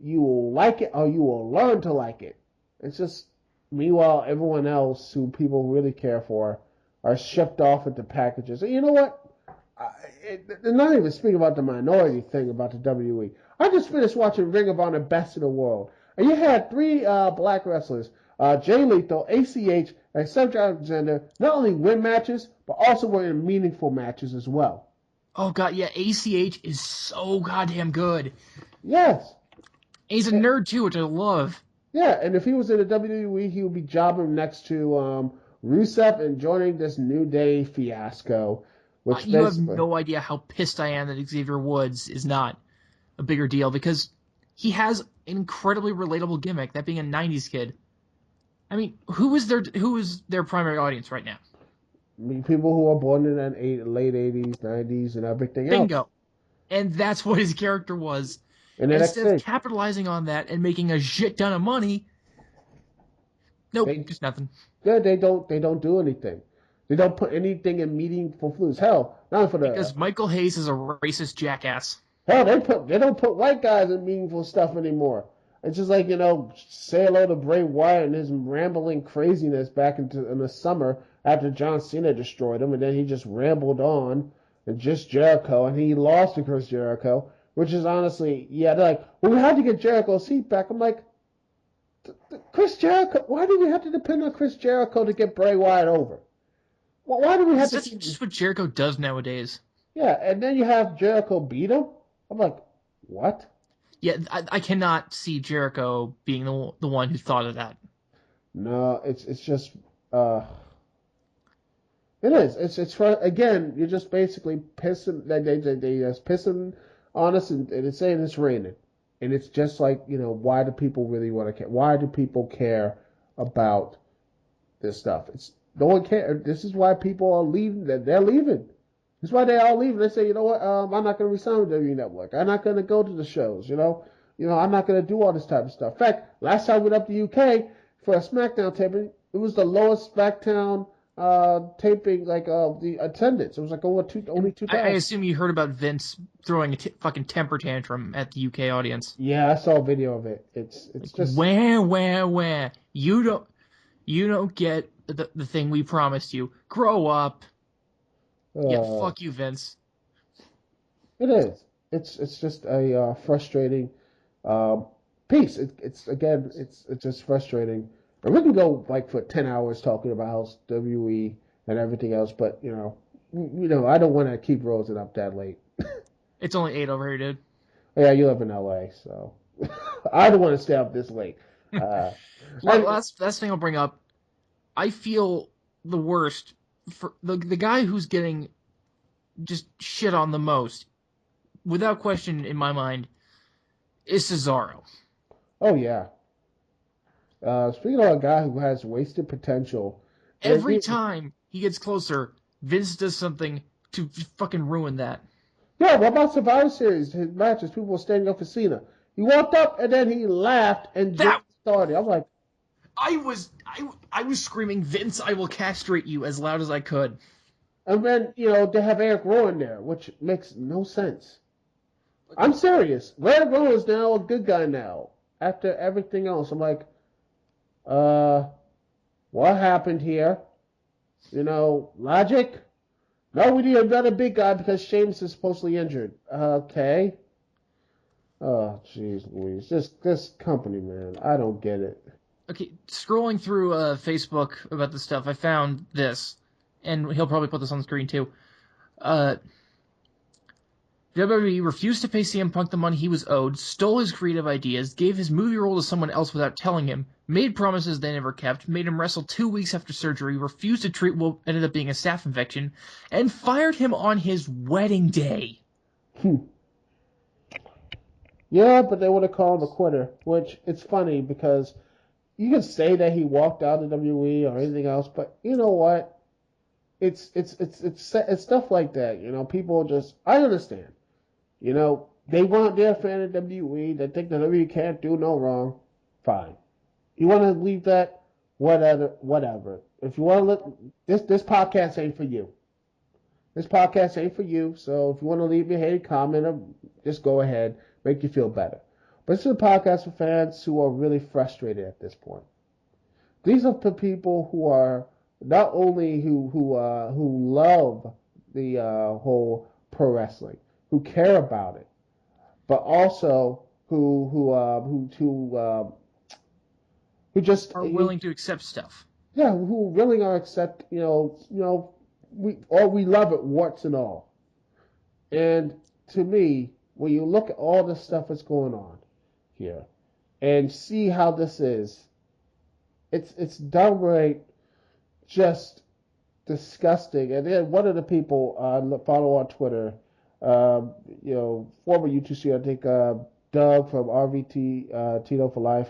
you will like it, or you will learn to like it. It's just, meanwhile, everyone else who people really care for are shipped off into packages. And you know what? They're not even speaking about the minority thing about the WWE. I just finished watching Ring of Honor Best in the World. And you had three black wrestlers, Jay Lethal, ACH, and Cedric Alexander, not only win matches, but also were in meaningful matches as well. Oh, God, yeah, ACH is so goddamn good. Yes. He's a nerd, too, which I love. Yeah, and if he was in the WWE, he would be jobbing next to Rusev and joining this New Day fiasco. Which you have no idea how pissed I am that Xavier Woods is not a bigger deal, because he has an incredibly relatable gimmick, that being a 90s kid. I mean, who is their primary audience right now? People who are born in the late 80s, 90s, and everything else. Bingo. And that's what his character was. And instead of capitalizing on that and making a shit ton of money, nope, just nothing. Yeah, they don't do anything. They don't put anything in meaningful foods. Hell, not for the because Michael Hayes is a racist jackass. Hell, they don't put white guys in meaningful stuff anymore. It's just like, say hello to Bray Wyatt and his rambling craziness back in the summer after John Cena destroyed him, and then he just rambled on, and just Jericho, and he lost to Chris Jericho, which is honestly, yeah, they're like, well, we had to get Jericho's seat back. I'm like, Chris Jericho, why do we have to depend on Chris Jericho to get Bray Wyatt over? Well, why do we have to? That's just what Jericho does nowadays. Yeah, and then you have Jericho beat him. I'm like, what? Yeah, I cannot see Jericho being the one who thought of that. No, it's just it is. It's for, again, you're just basically pissing. They just pissing on us, and it's saying it's raining, and it's just like, why do people really want to care? Why do people care about this stuff? No one cares. This is why people are leaving. They're leaving. That's why they all leave. They say, you know what? I'm not going to resign with WWE Network. I'm not going to go to the shows. I'm not going to do all this type of stuff. In fact, last time I went up to UK for a SmackDown taping, it was the lowest SmackDown taping, the attendance. It was like only 2,000. I assume you heard about Vince throwing a fucking temper tantrum at the UK audience. Yeah, I saw a video of it. It's just where you don't get the thing we promised you. Grow up. Yeah, fuck you, Vince. It is. It's just a frustrating piece. It's just frustrating. And we can go for 10 hours talking about WWE and everything else, but I don't want to keep Rosen up that late. It's only 8 over here, dude. Yeah, you live in LA, so I don't want to stay up this late. Last thing I'll bring up. I feel the worst for the guy who's getting just shit on the most, without question in my mind, is Cesaro. Oh yeah. Speaking of a guy who has wasted potential, every time he gets closer, Vince does something to fucking ruin that. Yeah, what about Survivor Series? His matches, people were standing up for Cena. He walked up and then he laughed and just started. I'm like, I was screaming, Vince, I will castrate you, as loud as I could. And then, they have Eric Rowan there, which makes no sense. I'm serious. Eric Rowan is now a good guy now. After everything else, I'm like, what happened here? Logic? No, we need another big guy because Sheamus is supposedly injured. Okay. Oh, jeez Louise. This company, man. I don't get it. Okay, scrolling through Facebook about this stuff, I found this, and he'll probably put this on the screen too. WWE refused to pay CM Punk the money he was owed, stole his creative ideas, gave his movie role to someone else without telling him, made promises they never kept, made him wrestle 2 weeks after surgery, refused to treat what ended up being a staph infection, and fired him on his wedding day. Yeah, but they would have called him a quitter, which it's funny because you can say that he walked out of WWE or anything else, but you know what? It's stuff like that. People just, I understand. They want their fan of WWE. They think that WWE can't do no wrong. Fine. You want to leave that? Whatever. If you want to this podcast ain't for you. This podcast ain't for you. So if you want to leave your hated comment, just go ahead. Make you feel better. But this is a podcast for fans who are really frustrated at this point. These are the people who are not only who love the whole pro wrestling, who care about it, but also who just are willing to accept stuff. Yeah, who willing to accept we love it, warts and all. And to me, when you look at all the stuff that's going on here and see how this is, it's downright just disgusting. And then one of the people follow on Twitter, former UTC, I think Doug from RVT Tito for Life.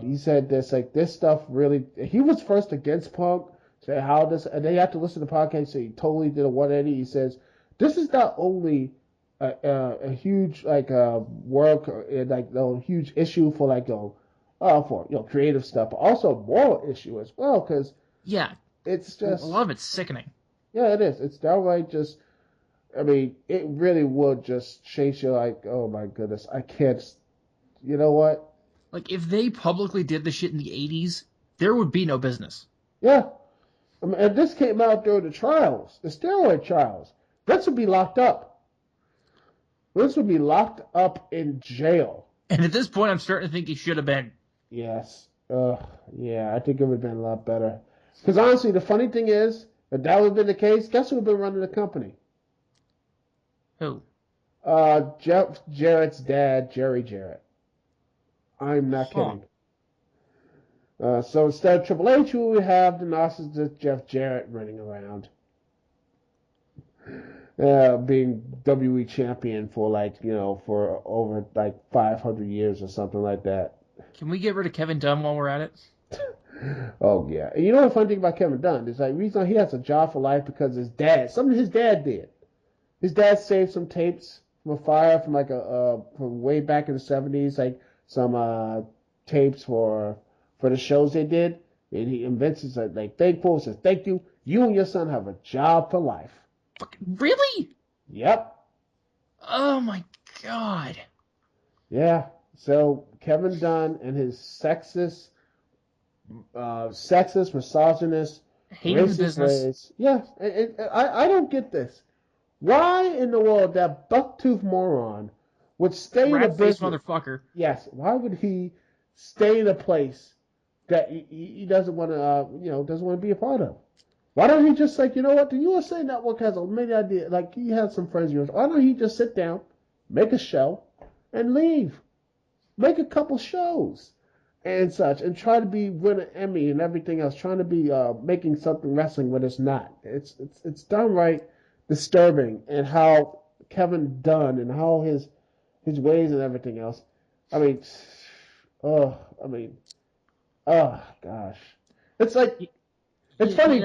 He said this stuff really. He was first against Punk. Say how this, and they have to listen to the podcast. So he totally did a 180. He says this is not only a huge work and huge issue for for creative stuff, but also a moral issue as well. Because it's just a lot of it's sickening. Yeah, it is. It's downright just. I mean, it really would just change you. Oh my goodness, I can't. You know what? If they publicly did the shit in the 80s, there would be no business. Yeah. I mean, and this came out during the trials, the steroid trials. Vince would be locked up. Vince would be locked up in jail. And at this point, I'm starting to think he should have been. Yes. Yeah, I think it would have been a lot better. Because honestly, the funny thing is, if that would have been the case, guess who would have been running the company? Who? Jeff Jarrett's dad, Jerry Jarrett. I'm not kidding. So instead of Triple H, we would have the narcissist Jeff Jarrett running around, being WWE champion for for over 500 years or something like that. Can we get rid of Kevin Dunn while we're at it? Oh yeah. And you know the funny thing about Kevin Dunn is reason he has a job for life because something his dad did. His dad saved some tapes from a fire from like from way back in the 70s, like some tapes for the shows they did. And he invents it like thankful, says thank you. You and your son have a job for life. Really? Yep. Oh my god. Yeah. So Kevin Dunn and his sexist, misogynist, Hating the racist business. ways. Yeah. I don't get this. Why in the world that bucktooth moron would stay in a Rat-faced business? motherfucker. Yes. Why would he stay in a place that he doesn't want to, doesn't want to be a part of? Why don't he just like, you know what? The USA Network has a many idea. Like he has some friends of yours. Why don't he just sit down, make a show, and leave? Make a couple shows and such, and try to be win an Emmy and everything else. Trying to be making something wrestling when it's not. It's downright disturbing, and how Kevin Dunn and how his ways and everything else. I mean, oh, I mean, oh gosh, it's like. It's funny,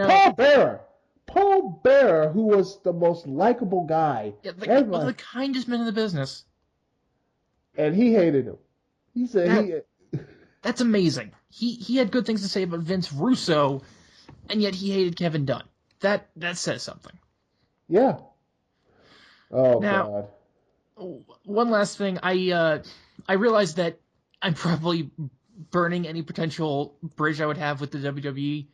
Paul Bearer, who was the most likable guy, One of the kindest men in the business. And he hated him. He said That's amazing. He had good things to say about Vince Russo, and yet he hated Kevin Dunn. That says something. Yeah. Oh God. One last thing. I realized that I'm probably burning any potential bridge I would have with the WWE.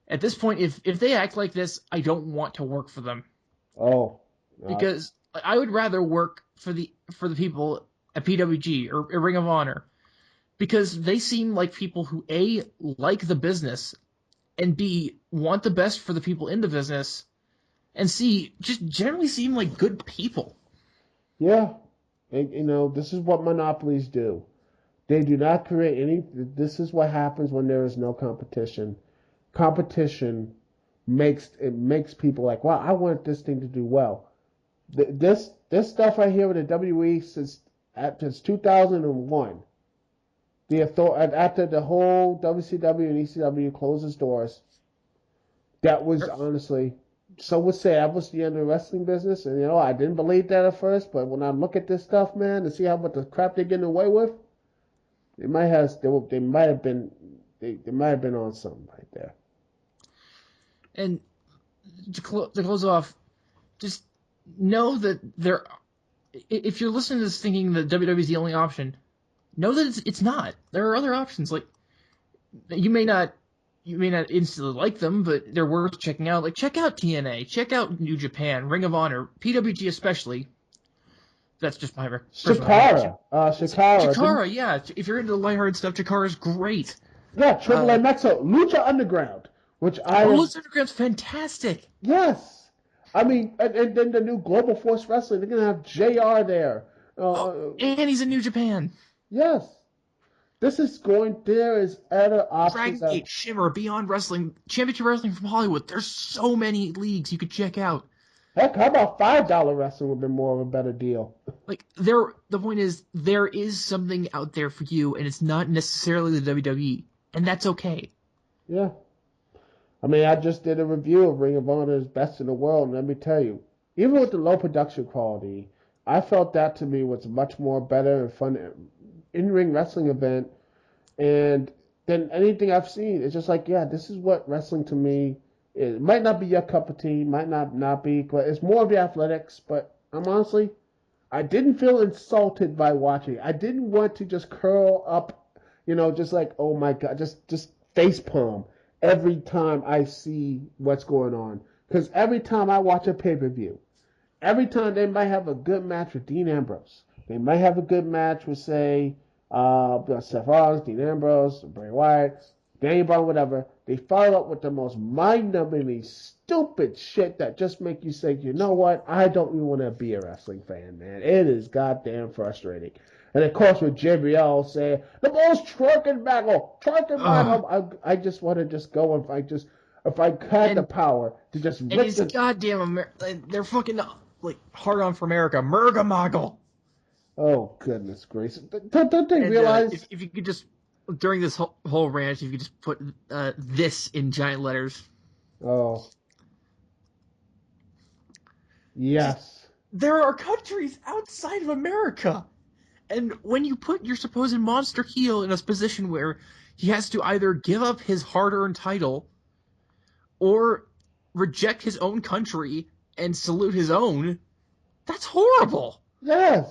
At this point, if they act like this, I don't want to work for them. Oh. God. Because I would rather work for the people at PWG or Ring of Honor, because they seem like people who A, like the business, and B, want the best for the people in the business, and C, just generally seem like good people. Yeah. And, this is what monopolies do. They do not create any. This is what happens when there is no competition. Competition makes people like, wow, I want this thing to do well. This stuff I hear with the WWE since 2001. After the whole WCW and ECW closed its doors, that was honestly, some would say that was the end of the wrestling business. And I didn't believe that at first, but when I look at this stuff, man, to see how much the crap they're getting away with, they might have been on something right there. And to close off, just know that if you're listening to this thinking that WWE is the only option, know that it's not. There are other options. Like, you may not instantly like them, but they're worth checking out. Like, check out TNA, check out New Japan, Ring of Honor, PWG especially. That's just my Shikara. Shikara, yeah. If you're into the lighthearted stuff, Chikara's great. Yeah, Triple M Exo, Lucha Underground, which Lucha Underground's fantastic. Yes. I mean, and then the new Global Force Wrestling, they're going to have JR there. And he's in New Japan. Yes. There is other options. Dragon Gate, Shimmer, Beyond Wrestling, Championship Wrestling from Hollywood. There's so many leagues you could check out. Heck, how about $5 wrestling would be more of a better deal? Like, the point is, there is something out there for you, and it's not necessarily the WWE, and that's okay. Yeah. I mean, I just did a review of Ring of Honor's Best in the World, and let me tell you, even with the low production quality, I felt that to me was much more better and fun in-ring wrestling event and than anything I've seen. It's just like, yeah, this is what wrestling to me is. It might not be your cup of tea, might not be, but it's more of the athletics. But I didn't feel insulted by watching. I didn't want to just curl up, just like, oh my God, just face palm every time I see what's going on. Because every time I watch a pay-per-view, every time they might have a good match with Dean Ambrose. They might have a good match with, say, Seth Rollins, Dean Ambrose, Bray Wyatt, Daniel Bryan, whatever. They follow up with the most mind-numbingly stupid shit that just make you say, you know what? I don't even want to be a wrestling fan, man. It is goddamn frustrating. And of course, with JBL saying, the most twerking battle. I just want to just go if I had the power to just rip his goddamn they're fucking like hard on for America, Mergamoggle. Oh goodness gracious! Don't they realize? If you could just during this whole rant, if you could just put this in giant letters. Oh. Yes. There are countries outside of America. And when you put your supposed monster heel in a position where he has to either give up his hard-earned title or reject his own country and salute his own, that's horrible. Yes.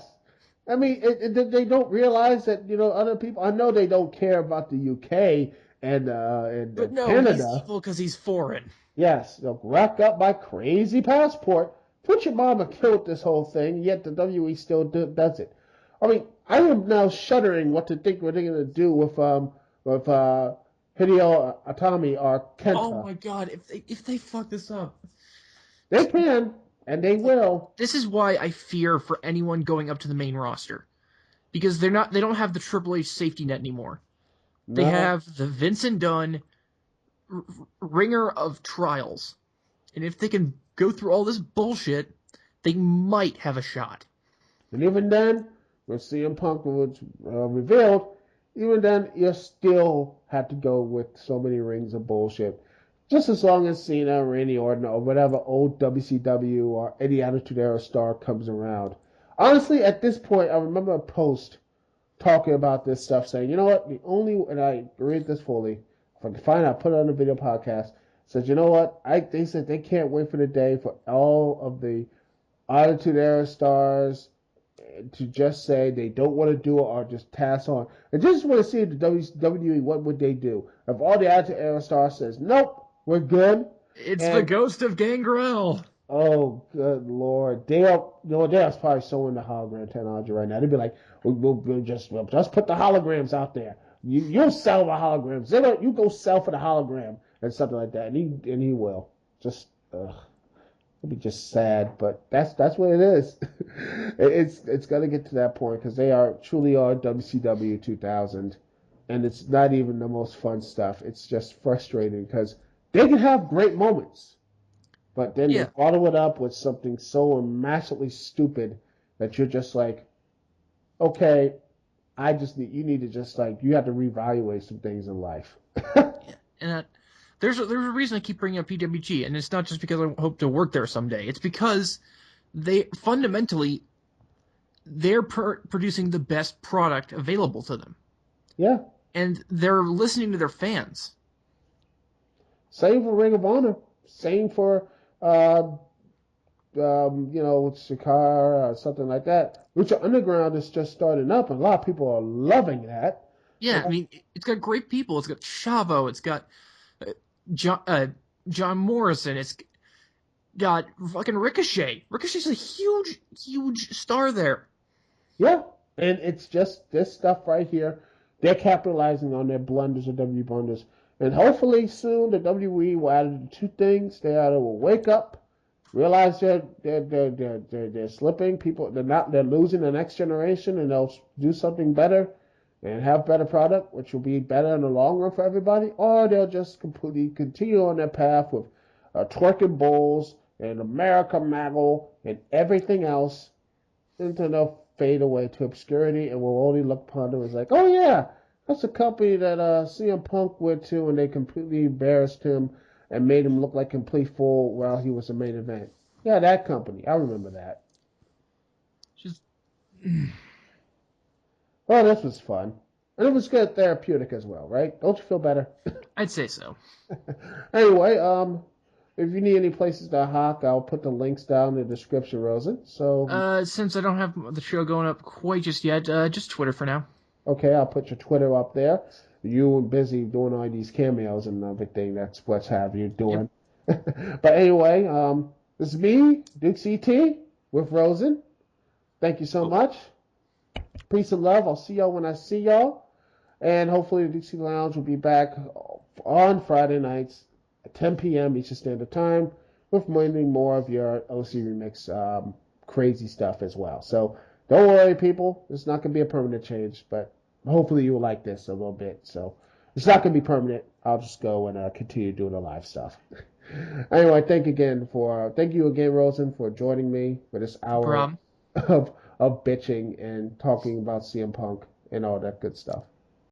I mean, they don't realize that, other people. I know they don't care about the UK and But no, he's Canada. evil because he's foreign. Yes, they'll rack up my crazy passport. Put your mama killed this whole thing, yet the WWE still does it. I mean, I am now shuddering what to think what they're going to do with Hideo Atami or Oh Kenta. my god, if they fuck this up. They can, and they will. This is why I fear for anyone going up to the main roster. Because they don't have the Triple H safety net anymore. They No. have the Vincent Dunn ringer of trials. And if they can go through all this bullshit, they might have a shot. And even then, when CM Punk was revealed, even then, you still had to go with so many rings of bullshit. Just as long as Cena, Randy Orton, or whatever old WCW or any Attitude Era star comes around. Honestly, at this point, I remember a post talking about this stuff, saying, you know what, and I read this fully, if I can find out, put it on the video podcast, says, you know what, they said they can't wait for the day for all of the Attitude Era stars to just say they don't want to do it or just pass on. I just want to see the WWE, what would they do? If all the Attitude Era stars says, nope, we're good. It's the ghost of Gangrel. Oh, good Lord. They're probably showing the hologram technology right now. They'd be like, we'll just put the holograms out there. You'll sell the holograms. You go sell for the hologram and something like that. And he will. Just, it'll be just sad, but that's what it is. It's gonna get to that point because they truly are WCW 2000, and it's not even the most fun stuff. It's just frustrating because they can have great moments, but then they follow it up with something so massively stupid that you're just like, okay, you need to just like you have to reevaluate some things in life. And there's a reason I keep bringing up PWG, and it's not just because I hope to work there someday. It's because they're producing the best product available to them. Yeah. And they're listening to their fans. Same for Ring of Honor. Same for Shikara or something like that. Lucha Underground is just starting up, and a lot of people are loving that. Yeah, I mean, it's got great people. It's got Chavo. It's got John Morrison. It's got fucking Ricochet. Ricochet's a huge, huge star there. Yeah, and it's just this stuff right here. They're capitalizing on their blunders or W blunders. And hopefully soon the WWE will add two things. They either will wake up, realize they're slipping. They're losing the next generation, and they'll do something better and have better product, which will be better in the long run for everybody. Or they'll just completely continue on their path with twerking bulls and America Maggle and everything else until they'll fade away to obscurity, and we'll only look upon them as like, oh yeah, that's a company that CM Punk went to, and they completely embarrassed him and made him look like a complete fool while he was the main event. Yeah, that company. I remember that. Just. Well, this was fun. And it was good therapeutic as well, right? Don't you feel better? I'd say so. Anyway, if you need any places to hawk, I'll put the links down in the description, Rosen. So, since I don't have the show going up quite just yet, just Twitter for now. Okay, I'll put your Twitter up there. You were busy doing all these cameos and everything. That's what's have you doing. Yep. But anyway, this is me, Dukect CT, with Rosen. Thank you so much. Peace and love. I'll see y'all when I see y'all. And hopefully the Dukect Lounge will be back on Friday nights at 10 p.m. Eastern Standard Time with many more of your OC Remix crazy stuff as well. So don't worry, people. It's not going to be a permanent change, but hopefully you'll like this a little bit. So it's not going to be permanent. I'll just go and continue doing the live stuff. Anyway, thank you again, Rosen, for joining me for this hour of bitching and talking about CM Punk and all that good stuff.